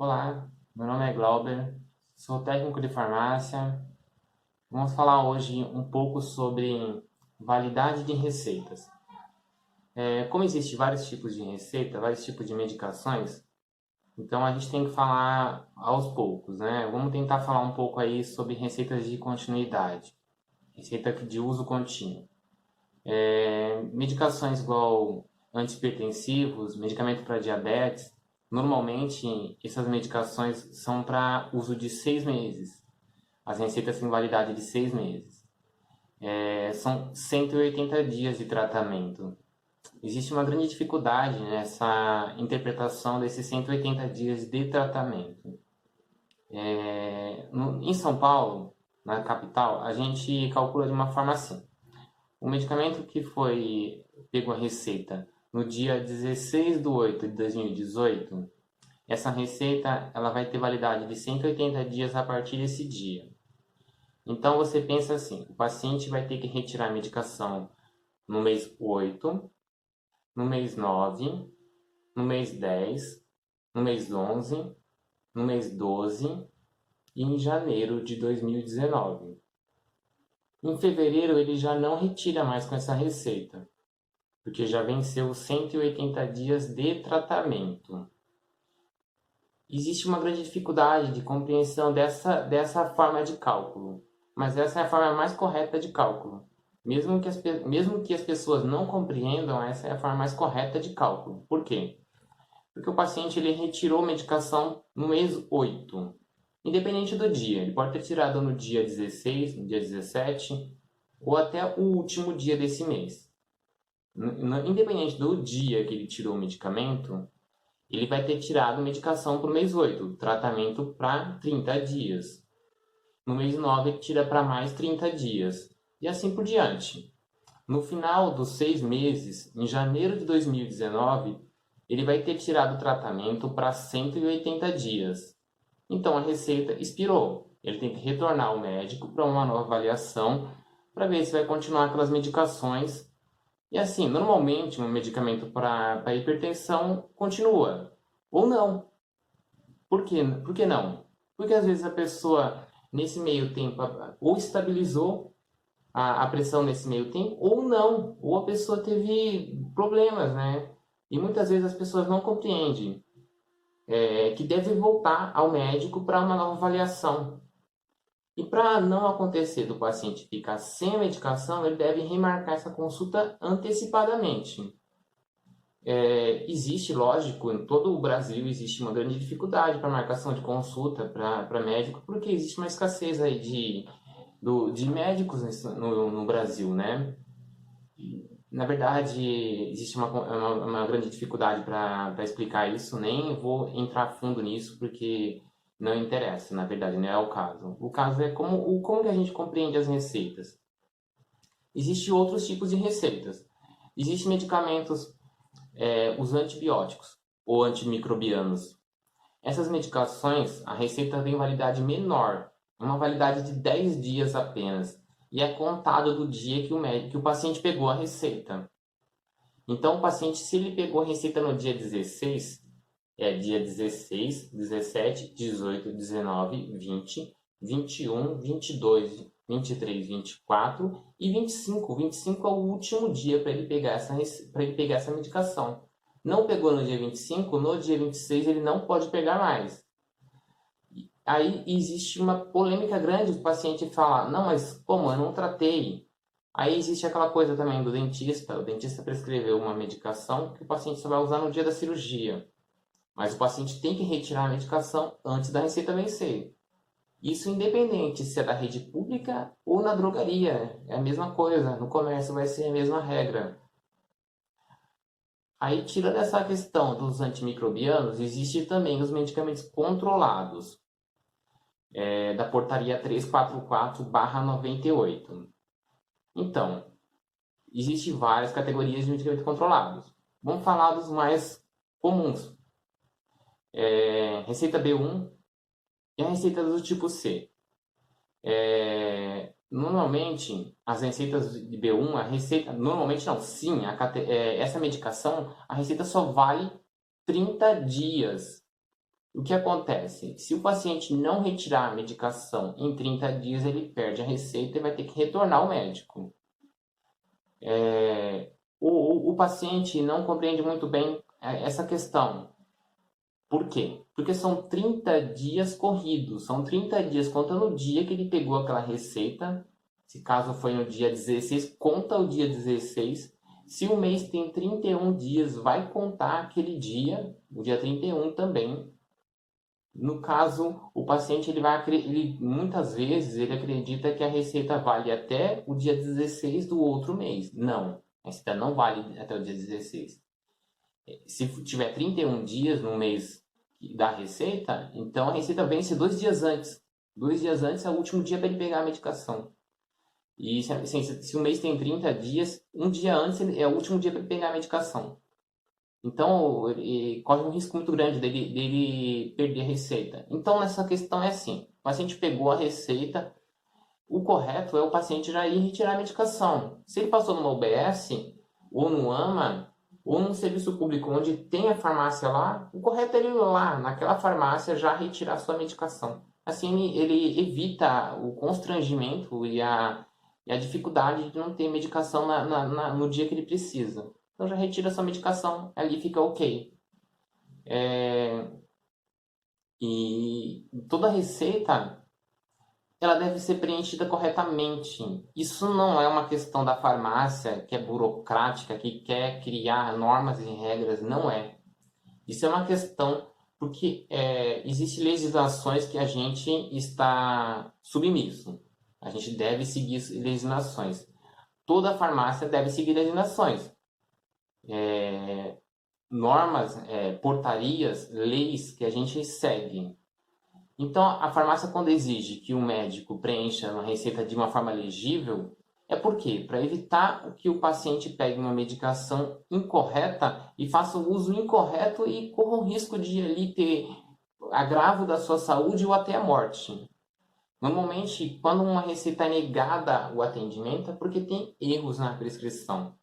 Olá, meu nome é Glauber, sou técnico de farmácia. Vamos falar hoje um pouco sobre validade de receitas. Como existem vários tipos de receita, vários tipos de medicações, então a gente tem que falar aos poucos, né? Vamos tentar falar um pouco aí sobre receitas de continuidade, receita de uso contínuo. Medicações igual antihipertensivos, medicamento para diabetes, normalmente essas medicações são para uso de 6 meses. As receitas têm validade de 6 meses. São 180 dias de tratamento. Existe uma grande dificuldade nessa interpretação desses 180 dias de tratamento. Em São Paulo, na capital, a gente calcula de uma forma assim. O medicamento que foi pego a receita no dia 16 de 8 de 2018, essa receita ela vai ter validade de 180 dias a partir desse dia. Então você pensa assim, o paciente vai ter que retirar a medicação no mês 8, no mês 9, no mês 10, no mês 11, no mês 12 e em janeiro de 2019. Em fevereiro ele já não retira mais com essa receita, porque já venceu os 180 dias de tratamento. Existe uma grande dificuldade de compreensão dessa forma de cálculo, mas essa é a forma mais correta de cálculo. Mesmo que as pessoas não compreendam, essa é a forma mais correta de cálculo. Por quê? Porque o paciente ele retirou medicação no mês 8, independente do dia. Ele pode ter tirado no dia 16, no dia 17, ou até o último dia desse mês. Independente do dia que ele tirou o medicamento, ele vai ter tirado medicação para o mês 8, tratamento para 30 dias. No mês 9, ele tira para mais 30 dias. E assim por diante. No final dos 6 meses, em janeiro de 2019, ele vai ter tirado o tratamento para 180 dias. Então a receita expirou. Ele tem que retornar ao médico para uma nova avaliação para ver se vai continuar aquelas medicações. E assim, normalmente um medicamento para hipertensão continua. Ou não. Por quê? Por que não? Porque às vezes a pessoa, nesse meio tempo, ou estabilizou a pressão nesse meio tempo, ou não. Ou a pessoa teve problemas, né? E muitas vezes as pessoas não compreendem que deve voltar ao médico para uma nova avaliação. E para não acontecer do paciente ficar sem medicação, ele deve remarcar essa consulta antecipadamente. Existe, lógico, em todo o Brasil existe uma grande dificuldade para marcação de consulta para médico, porque existe uma escassez aí de médicos no Brasil, né? Na verdade, existe uma grande dificuldade para explicar isso, nem vou entrar a fundo nisso, porque não interessa, na verdade, não é o caso. O caso é como que a gente compreende as receitas. Existem outros tipos de receitas. Existem medicamentos, os antibióticos ou antimicrobianos. Essas medicações, a receita tem validade menor, uma validade de 10 dias apenas, e é contado do dia que o paciente pegou a receita. Então, o paciente, se ele pegou a receita no dia 16, dia 16, 17, 18, 19, 20, 21, 22, 23, 24 e 25. 25 é o último dia para ele para ele pegar essa medicação. Não pegou no dia 25, no dia 26 ele não pode pegar mais. Aí existe uma polêmica grande do paciente falar, não, mas como, eu não tratei. Aí existe aquela coisa também do dentista, o dentista prescreveu uma medicação que o paciente só vai usar no dia da cirurgia. Mas o paciente tem que retirar a medicação antes da receita vencer. Isso independente se é da rede pública ou na drogaria. É a mesma coisa, no comércio vai ser a mesma regra. Aí, tirando essa questão dos antimicrobianos, existe também os medicamentos controlados, da portaria 344/98. Então, existem várias categorias de medicamentos controlados. Vamos falar dos mais comuns. Receita B1 e a receita do tipo C. Normalmente, as receitas de B1, a receita, normalmente não, sim, essa medicação, a receita só vale 30 dias. O que acontece? Se o paciente não retirar a medicação em 30 dias, ele perde a receita e vai ter que retornar ao médico. O paciente não compreende muito bem essa questão. Por quê? Porque são 30 dias corridos, são 30 dias contando o dia que ele pegou aquela receita. Se caso foi no dia 16, conta o dia 16. Se o mês tem 31 dias, vai contar aquele dia, o dia 31 também. No caso, o paciente muitas vezes ele acredita que a receita vale até o dia 16 do outro mês. Não, a receita não vale até o dia 16. Se tiver 31 dias no mês da receita, então a receita vence 2 dias antes. 2 dias antes é o último dia para ele pegar a medicação. E se o mês tem 30 dias, um dia antes é o último dia para ele pegar a medicação. Então, ele corre um risco muito grande dele perder a receita. Então, nessa questão é assim: o paciente pegou a receita, o correto é o paciente já ir retirar a medicação. Se ele passou numa UBS, ou no AMA, ou num serviço público onde tem a farmácia lá, o correto é ele ir lá, naquela farmácia, já retirar a sua medicação. Assim, ele evita o constrangimento e a dificuldade de não ter medicação no dia que ele precisa. Então já retira sua medicação, ali fica ok. E toda receita ela deve ser preenchida corretamente. Isso não é uma questão da farmácia que é burocrática, que quer criar normas e regras, não é. Isso é uma questão porque existem legislações que a gente está submisso. A gente deve seguir legislações. Toda farmácia deve seguir legislações. Normas, portarias, leis que a gente segue. Então, a farmácia, quando exige que o médico preencha uma receita de uma forma legível, é por quê? Para evitar que o paciente pegue uma medicação incorreta e faça o uso incorreto e corra o risco de ali ter agravo da sua saúde ou até a morte. Normalmente, quando uma receita é negada o atendimento, é porque tem erros na prescrição.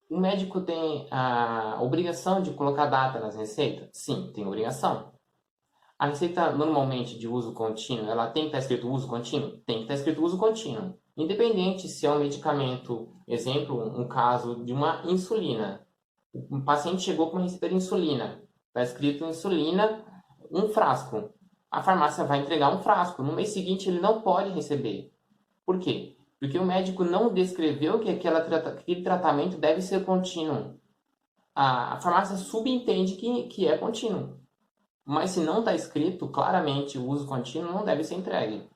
O médico tem a obrigação de colocar data nas receitas? Sim, tem obrigação. A receita normalmente de uso contínuo, ela tem que estar escrito uso contínuo? Tem que estar escrito uso contínuo. Independente se é um medicamento, exemplo, um caso de uma insulina. Um paciente chegou com uma receita de insulina. Está escrito insulina, um frasco. A farmácia vai entregar um frasco. No mês seguinte ele não pode receber. Por quê? Porque o médico não descreveu que aquele tratamento deve ser contínuo. A farmácia subentende que é contínuo. Mas se não está escrito claramente o uso contínuo, não deve ser entregue.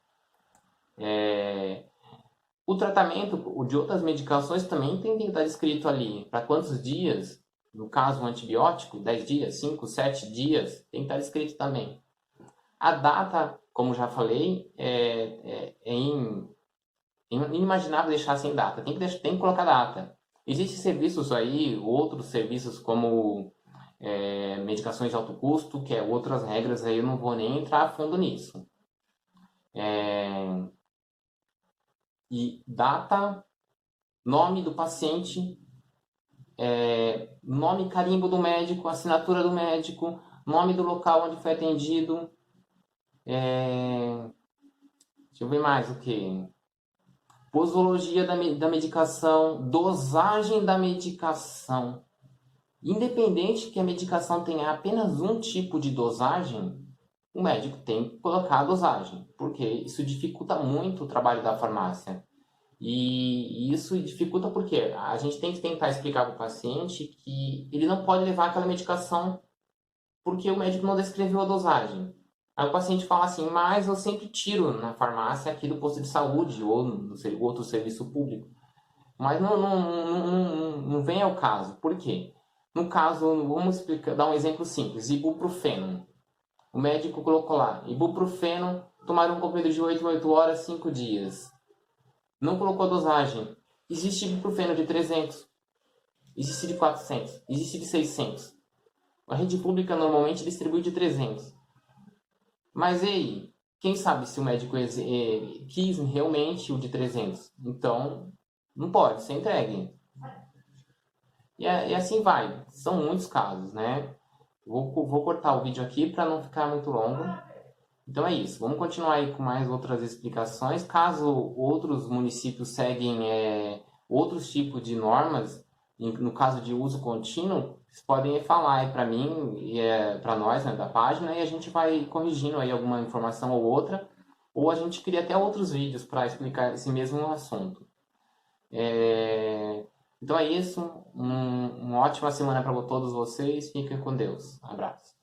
O tratamento de outras medicações também tem que estar escrito ali. Para quantos dias? No caso, um antibiótico, 10 dias, 5, 7 dias, tem que estar escrito também. A data, como já falei, é inimaginável deixar sem data. Tem que colocar data. Existem serviços aí, outros serviços como medicações de alto custo, que é outras regras aí, eu não vou nem entrar a fundo nisso. E data, nome do paciente, nome e carimbo do médico, assinatura do médico, nome do local onde foi atendido. Deixa eu ver mais o que. Posologia da medicação, dosagem da medicação. Independente que a medicação tenha apenas um tipo de dosagem, o médico tem que colocar a dosagem, porque isso dificulta muito o trabalho da farmácia. E isso dificulta porque a gente tem que tentar explicar para o paciente que ele não pode levar aquela medicação porque o médico não descreveu a dosagem. Aí o paciente fala assim, mas eu sempre tiro na farmácia aqui do posto de saúde ou no outro serviço público. Mas não vem ao caso. Por quê? No caso, vamos dar um exemplo simples. Ibuprofeno. O médico colocou lá, ibuprofeno, tomar um comprimido de 8 em 8 horas, 5 dias. Não colocou a dosagem. Existe ibuprofeno de 300. Existe de 400. Existe de 600. A rede pública normalmente distribui de 300. Mas e aí? Quem sabe se o médico quis realmente o de 300? Então, não pode ser entregue. E assim vai. São muitos casos, né? Vou cortar o vídeo aqui para não ficar muito longo. Então é isso. Vamos continuar aí com mais outras explicações. Caso outros municípios seguem outros tipos de normas, no caso de uso contínuo, vocês podem falar aí para mim e para nós, né, da página, e a gente vai corrigindo aí alguma informação ou outra, ou a gente cria até outros vídeos para explicar esse mesmo assunto. Então é isso. Uma ótima semana para todos vocês. Fiquem com Deus. Abraço.